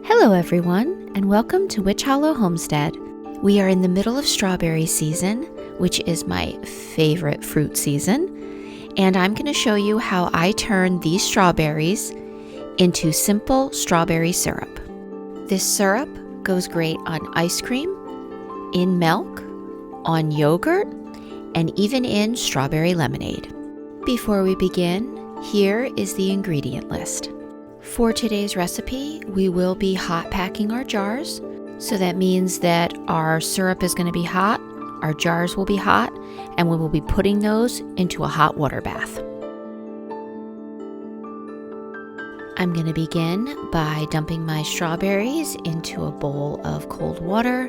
Hello everyone, and welcome to Witch Hollow Homestead. We are in the middle of strawberry season, which is my favorite fruit season, and I'm going to show you how I turn these strawberries into simple strawberry syrup. This syrup goes great on ice cream, in milk, on yogurt, and even in strawberry lemonade. Before we begin, here is the ingredient list. For today's recipe, we will be hot packing our jars. So that means that our syrup is going to be hot, our jars will be hot, and we will be putting those into a hot water bath. I'm going to begin by dumping my strawberries into a bowl of cold water,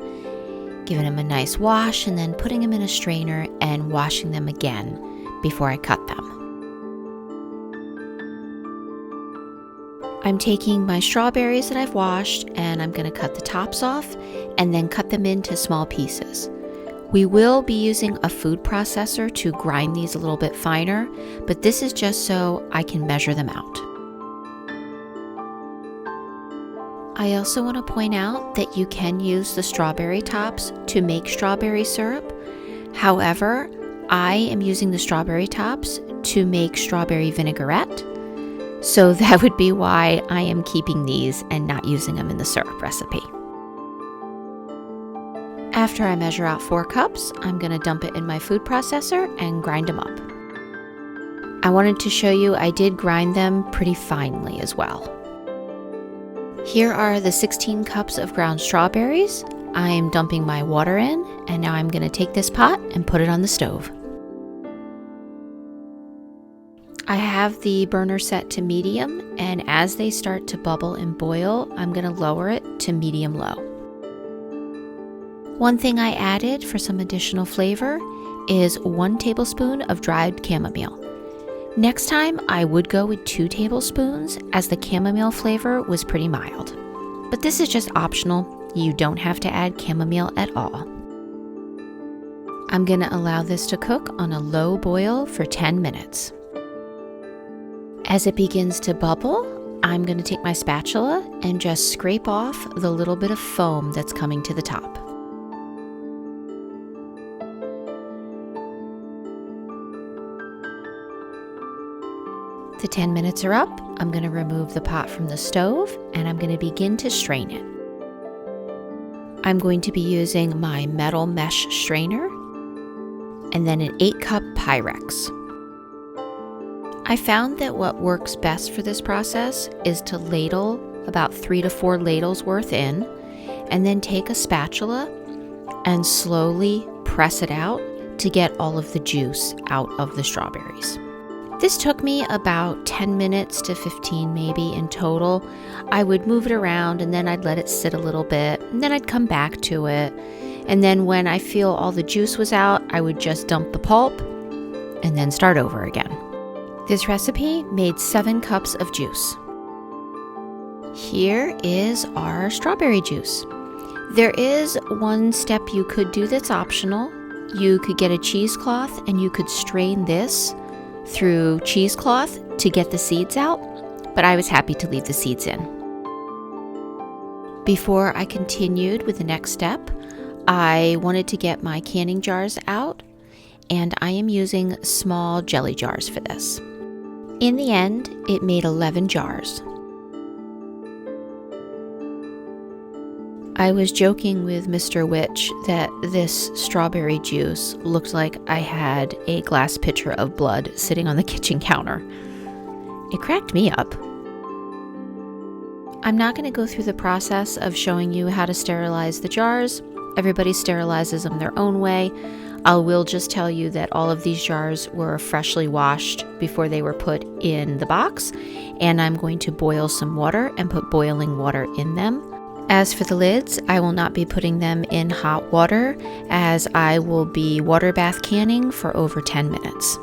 giving them a nice wash, and then putting them in a strainer and washing them again before I cut them. I'm taking my strawberries that I've washed and I'm going to cut the tops off and then cut them into small pieces. We will be using a food processor to grind these a little bit finer, but this is just so I can measure them out. I also want to point out that you can use the strawberry tops to make strawberry syrup. However, I am using the strawberry tops to make strawberry vinaigrette. So that would be why I am keeping these and not using them in the syrup recipe. After I measure out 4 cups, I'm going to dump it in my food processor and grind them up. I wanted to show you I did grind them pretty finely as well. Here are the 16 cups of ground strawberries. I am dumping my water in, and now I'm going to take this pot and put it on the stove. I have the burner set to medium, and as they start to bubble and boil, I'm going to lower it to medium-low. One thing I added for some additional flavor is 1 tablespoon of dried chamomile. Next time, I would go with 2 tablespoons as the chamomile flavor was pretty mild. But this is just optional. You don't have to add chamomile at all. I'm going to allow this to cook on a low boil for 10 minutes. As it begins to bubble, I'm going to take my spatula and just scrape off the little bit of foam that's coming to the top. The 10 minutes are up. I'm going to remove the pot from the stove and I'm going to begin to strain it. I'm going to be using my metal mesh strainer and then an 8-cup Pyrex. I found that what works best for this process is to ladle about 3 to 4 ladles worth in, and then take a spatula and slowly press it out to get all of the juice out of the strawberries. This took me about 10 minutes to 15 maybe in total. I would move it around and then I'd let it sit a little bit, and then I'd come back to it. And then when I feel all the juice was out, I would just dump the pulp and then start over again. This recipe made 7 cups of juice. Here is our strawberry juice. There is one step you could do that's optional. You could get a cheesecloth and you could strain this through cheesecloth to get the seeds out, but I was happy to leave the seeds in. Before I continued with the next step, I wanted to get my canning jars out, and I am using small jelly jars for this. In the end, it made 11 jars. I was joking with Mr. Witch that this strawberry juice looked like I had a glass pitcher of blood sitting on the kitchen counter. It cracked me up. I'm not going to go through the process of showing you how to sterilize the jars. Everybody sterilizes them their own way. I will just tell you that all of these jars were freshly washed before they were put in the box, and I'm going to boil some water and put boiling water in them. As for the lids, I will not be putting them in hot water as I will be water bath canning for over 10 minutes.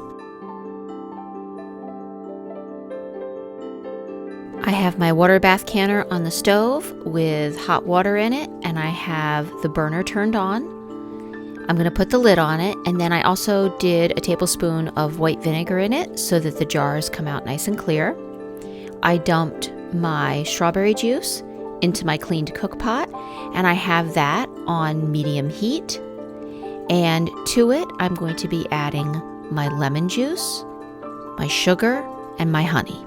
I have my water bath canner on the stove with hot water in it, and I have the burner turned on. I'm going to put the lid on it, and then I also did a tablespoon of white vinegar in it so that the jars come out nice and clear. I dumped my strawberry juice into my cleaned cook pot, and I have that on medium heat. And to it, I'm going to be adding my lemon juice, my sugar, and my honey.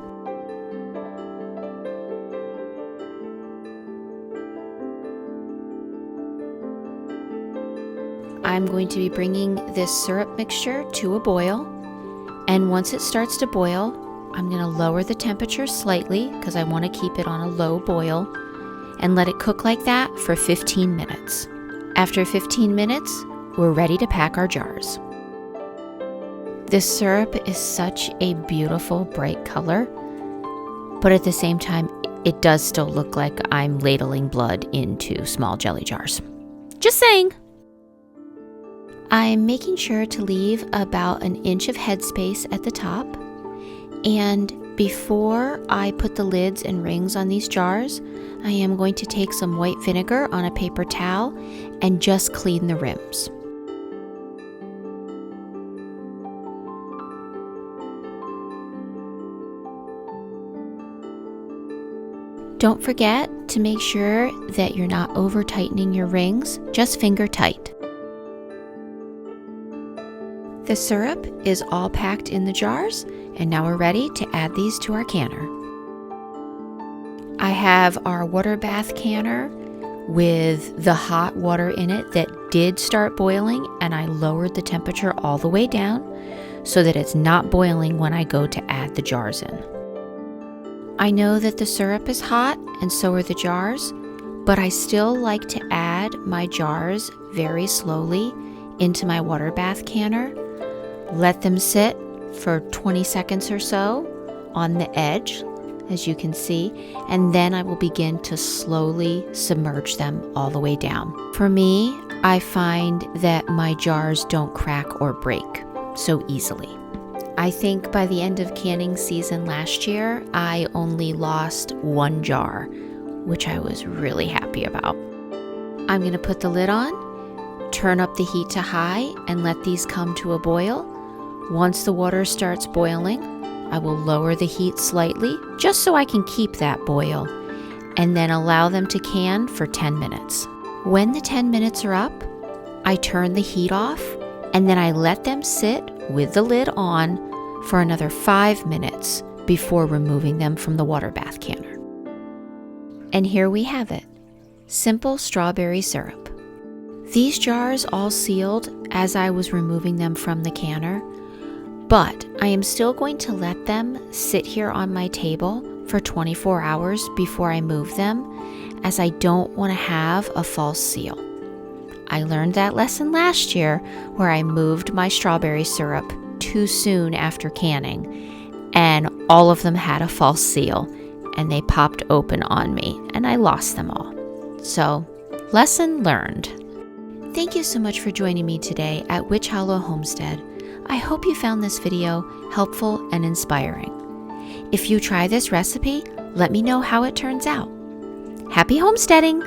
I'm going to be bringing this syrup mixture to a boil, and once it starts to boil, I'm going to lower the temperature slightly because I want to keep it on a low boil and let it cook like that for 15 minutes. After 15 minutes, we're ready to pack our jars. This syrup is such a beautiful bright color, but at the same time, it does still look like I'm ladling blood into small jelly jars. Just saying. I'm making sure to leave about an inch of headspace at the top, and before I put the lids and rings on these jars, I am going to take some white vinegar on a paper towel and just clean the rims. Don't forget to make sure that you're not over tightening your rings, just finger tight. The syrup is all packed in the jars, and now we're ready to add these to our canner. I have our water bath canner with the hot water in it that did start boiling, and I lowered the temperature all the way down so that it's not boiling when I go to add the jars in. I know that the syrup is hot and so are the jars, but I still like to add my jars very slowly into my water bath canner. Let them sit for 20 seconds or so on the edge, as you can see, and then I will begin to slowly submerge them all the way down. For me, I find that my jars don't crack or break so easily. I think by the end of canning season last year, I only lost one jar, which I was really happy about. I'm going to put the lid on, turn up the heat to high, and let these come to a boil. Once the water starts boiling, I will lower the heat slightly just so I can keep that boil, and then allow them to can for 10 minutes. When the 10 minutes are up, I turn the heat off, and then I let them sit with the lid on for another 5 minutes before removing them from the water bath canner. And here we have it, simple strawberry syrup. These jars all sealed as I was removing them from the canner, but I am still going to let them sit here on my table for 24 hours before I move them, as I don't want to have a false seal. I learned that lesson last year where I moved my strawberry syrup too soon after canning, and all of them had a false seal, and they popped open on me, and I lost them all. So, lesson learned. Thank you so much for joining me today at Witch Hollow Homestead. I hope you found this video helpful and inspiring. If you try this recipe, let me know how it turns out. Happy homesteading!